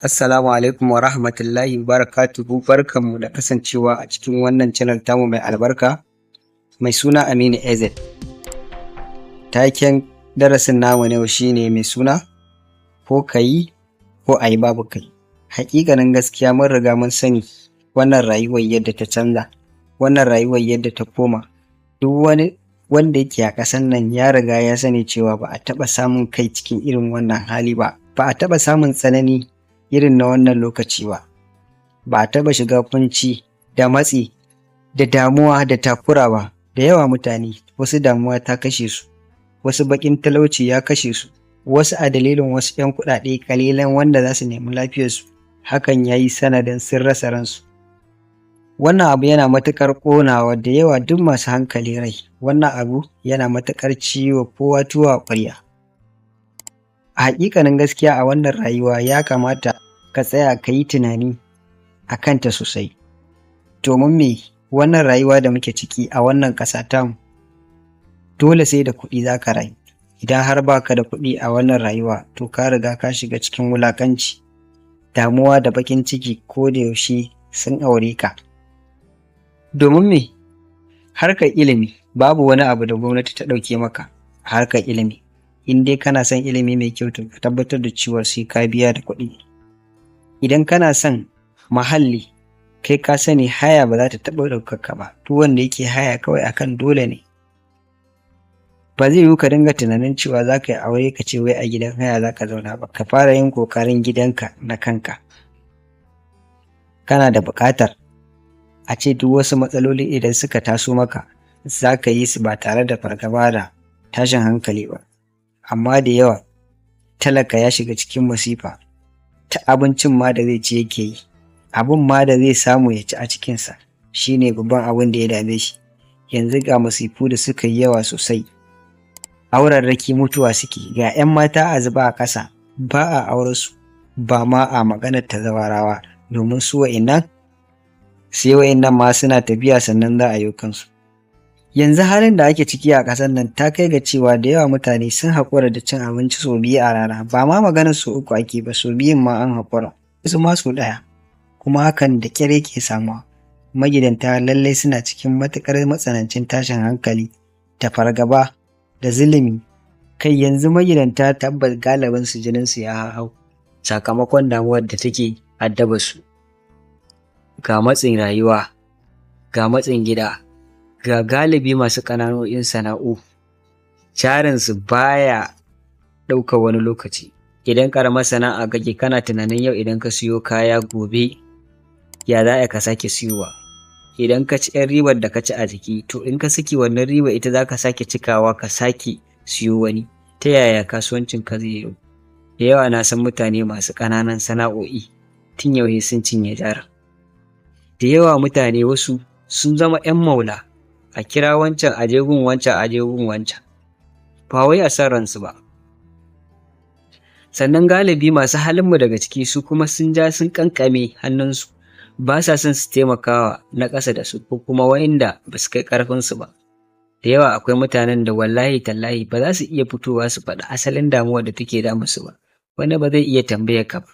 Assalamu alaikum wa rahmatullahi wa barakatuhu, barkanmu da kasancewa a cikin wannan channel tamu mai albarka mai suna Aminu AZ. Taken darasin namu na yau shine mai suna ko ka yi ko a yi babu kai. Haƙiƙanin gaskiya mun riga mun sani wannan rayuwar yadda ta canza, wannan rayuwar yadda ta koma. Duk wani wanda yake a ƙasar nan ya riga ya sani cewa ba a taɓa samun kai cikin irin wannan hali ba, ba a taɓa samun tsanani irin na wannan lokaci ba, ba a taɓa shiga kunci da matsi da damuwa da takura ba. Da yawa mutane wasu damuwa ta kashe su, wasu baƙin talauci ya kashe su, wasu a dalilin wasu 'yan kuɗaɗe ƙalilan wanda za su nemi lafiyarsu, hakan ya yi sanadin sun rasa ransu. Wannan abu yana matuƙar ƙonawa da yawa duk masu hankali rai. Wannan abu yana matuƙar ciwo kowa tuwo a ƙwarya. A haƙiƙanin gaskiya a wannan rayuwa ya kamata ka tsaya ka yi tunani a kanta sosai. Domin me wannan rayuwa da muke ciki a wannan ƙasa tamu, dole sai da kuɗi za ka rayu. Idan har ba ka da kuɗi a wannan rayuwa to ka riga ka shiga cikin wulaƙanci, damuwa da baƙin ciki ko da yaushe sun aure ka. Domin me harkar ilimi babu wani abu da gwamnati ta ɗauke maka a harkar ilimi. In dai kana son ilimi mai kyau to ka tabbatar da cewa sai ka biya da kuɗi. Idan kana son muhalli, kai ka sani haya ba za ta taɓa ɗaukar ka ba. Duk wanda yake haya kawai akan dole ne. Ba zai yiwu ka dinga tunanin cewa za ka yi aure ka ce wai a gidan haya za ka zauna ba. Ka fara yin ƙoƙarin gidanka na kanka. Kana da buƙatar a ce duk wasu matsaloli idan suka taso maka za ka yi su ba tare da fargaba da tashin hankali ba. Amma da yawa talaka ya shiga cikin masifa ta abincin ma da zai ci yake yi, abin ma da zai samu ya ci a cikinsa shi ne babban abin da ya dame shi. Yanzu ga masifu da suka yi yawa sosai, aurarraki mutuwa suke, ga 'yan mata a zuba a ƙasa, ba a aure su, ba ma a maganar tazawarawa, domin su wa'innan sai wa'innan ma suna tafiya sannan za a yi kansu. Yanzu halin da ake ciki a ƙasar nan ta kai ga cewa da yawa mutane sun haƙura da cin abinci sau biyu a rana, ba ma maganar sau uku ake ba, sau biyun ma an haƙura, wasu ma sau ɗaya, kuma hakan da ƙyar yake samuwa. Magidanta lallai suna cikin matuƙar matsanancin tashin hankali da fargaba da zulumi. Kai yanzu magidanta tabbas galibin su jininsu ya hau sakamakon damuwar da take addaba su. Ga matsin rayuwa, ga matsin gida, ga galibi masu ƙanano'in sana'u, jarinsu baya ɗaukar wani lokaci. Idan ƙaramar sana'a kake kana tunanin yau idan ka siyo kaya gobe ya za ka sake siyowa. Idan ka ci 'yan ribar da ka ci a jiki to in ka saki wannan riba ita za ka sake cikawa ka sake siyo wani. Ta yaya kasuwancin ka zai yi? Da yawa na san mutane masu ƙananan sana'o'i tun yau sun cinye jarin. Da yawa mutane wasu sun zama 'yan maula. A kira wancan a je gun wancan a je gun wancan, ba wai a san ransu ba. Sannan galibi masu halinmu daga ciki su kuma sun ja sun ƙanƙame hannunsu, ba sa son su taimakawa na ƙasa da su ko kuma wa'inda ba su kai ƙarfinsu ba. Da yawa akwai mutanen da wallahi tallahi ba za su iya fitowa su faɗi asalin damuwar da take damunsu ba. Wani ba zai iya tambayar ka ba,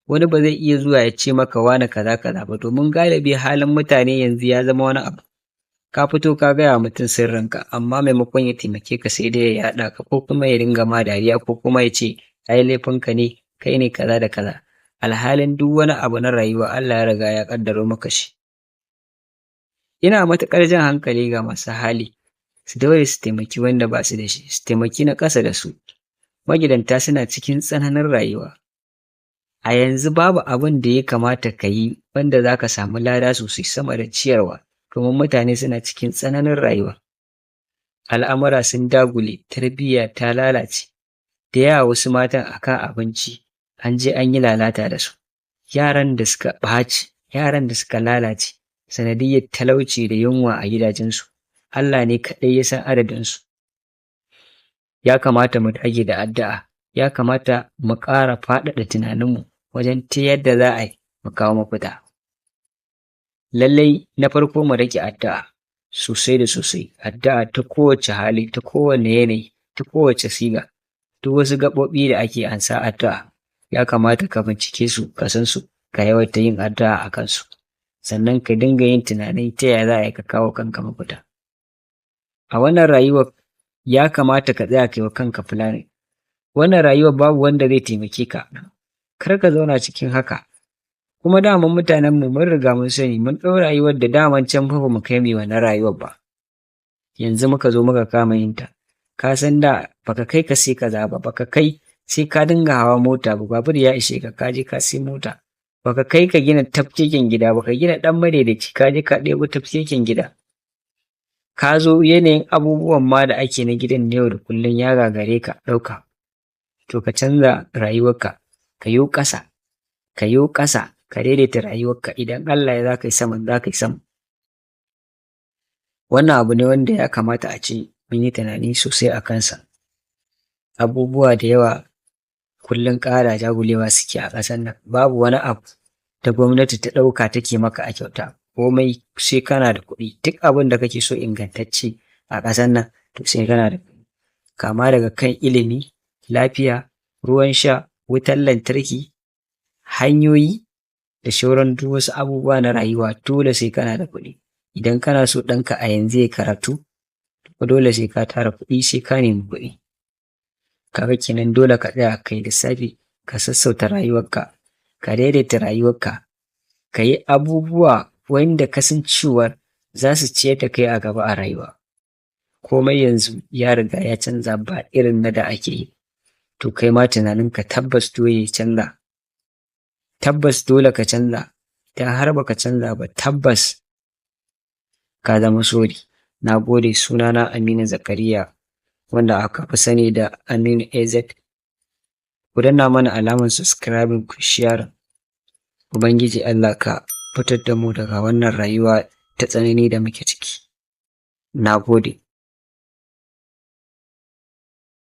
wani ba zai iya zuwa ya ce maka wane kaza kaza ba, domin galibi halin mutane yanzu ya zama wani abu. Ka fito ka gaya wa mutum sirrinka, amma maimakon ya taimake ka sai dai ya yaɗa ka ko kuma ya dinga ma dariya ko kuma ya ce ai laifinka ne, kai ne kaza da kaza. Alhalin duk wani abu na rayuwa Allah ya riga ya ƙaddaro maka shi. Ina matuƙar jan hankali ga masu hali su daure su taimaki wanda ba su da shi, su taimaki na ƙasa da su. Magidanta suna cikin tsananin rayuwa. A yanzu babu abin da ya kamata ka yi wanda za ka samu lada sosai sama da ciyarwa. Domin mutane suna cikin tsananin rayuwa. Al'amura sun dagule, tarbiyya ta lalace, da yawa wasu matan akan abinci an je an yi lalata da su. Yaran da suka ɓaci, yaran da suka lalace sanadiyyar talauci da yunwa a gidajensu, Allah ne kaɗai ya san adadinsu. Ya kamata mu dage da addu'a, ya kamata mu ƙara faɗaɗa tunaninmu wajen ta yadda za a yi mu kawo mafita. Lallai na farko mu rage addu'a sosai da sosai, addu'a ta kowace hali, ta kowane yanayi, ta kowace siga. Duk wasu gaɓoɓi da ake ansa addu'a ya kamata ka bincike su, ka san su, ka yawaita yin addu'a a kansu. Sannan ka dinga yin tunanin ta yaya za a yi ka kawo kanka mafita. A wannan rayuwar ya kamata ka tsaya ka yi wa kanka planning. Wannan rayuwar babu wanda zai taimake ka. Kar ka zauna cikin haka. Kuma daman mutanenmu mun riga mun sani, mun ɗau rayuwar da daman can fa ba mu kai mai wannan rayuwar ba. Yanzu muka zo muka kama yin ta. Ka san da baka kai ka sai kaza ba, baka kai sai ka dinga hawa mota ba, babur ya ishe ka, ka je ka sai mota. Baka kai ka gina tafkeken gida, baka gina ɗan madaidaici, ka je ka ɗebo tafkeken gida. Ka zo yanayin abubuwan ma da ake na gidan na yau da kullum ya gagare ka ɗauka. To ka canza rayuwarka, ka yo ƙasa, ka yo ƙasa, ka daidaita rayuwarka. Idan Allah ya za ka yi saman, za ka yi sama. Wannan abu ne wanda ya kamata a ce mun yi tunani sosai a kansa. Abubuwa da yawa kullum ƙara jagulewa suke a ƙasar nan. Babu wani abu da gwamnati ta ɗauka take maka a kyauta. Komai sai kana da kuɗi. Duk abin da kake so ingantacce a ƙasar nan to sai kana da kuɗi. Kama daga kan ilimi, lafiya, ruwan sha, wutar lantarki, hanyoyi da shauran duk wasu abubuwa na rayuwa dole sai kana da kuɗi. Idan kana so ɗanka a yanzu ya karatu, to dole sai ka tara kuɗi, sai ka nemi kuɗi. Kaga kenan dole ka tsaya kai lissafi, ka sassauta rayuwarka, ka daidaita rayuwarka, ka yi abubuwa wanda ka san cewar za su ciyar da kai a gaba a rayuwa. Komai yanzu ya riga ya canza, ba irin na da ake yi. To kai ma tunaninka tabbas dole ya canza. Tabbas dole ka canza. Idan har baka canza ba, tabbas ka zama sori. Na gode. Sunana Aminu Zakariya, wanda aka fi sani da Aminu AZ. Ku danna mana alamar subscribing, ku share. Ubangiji Allah ka fitar da mu daga wannan rayuwa ta tsanani da muke ciki. Na gode.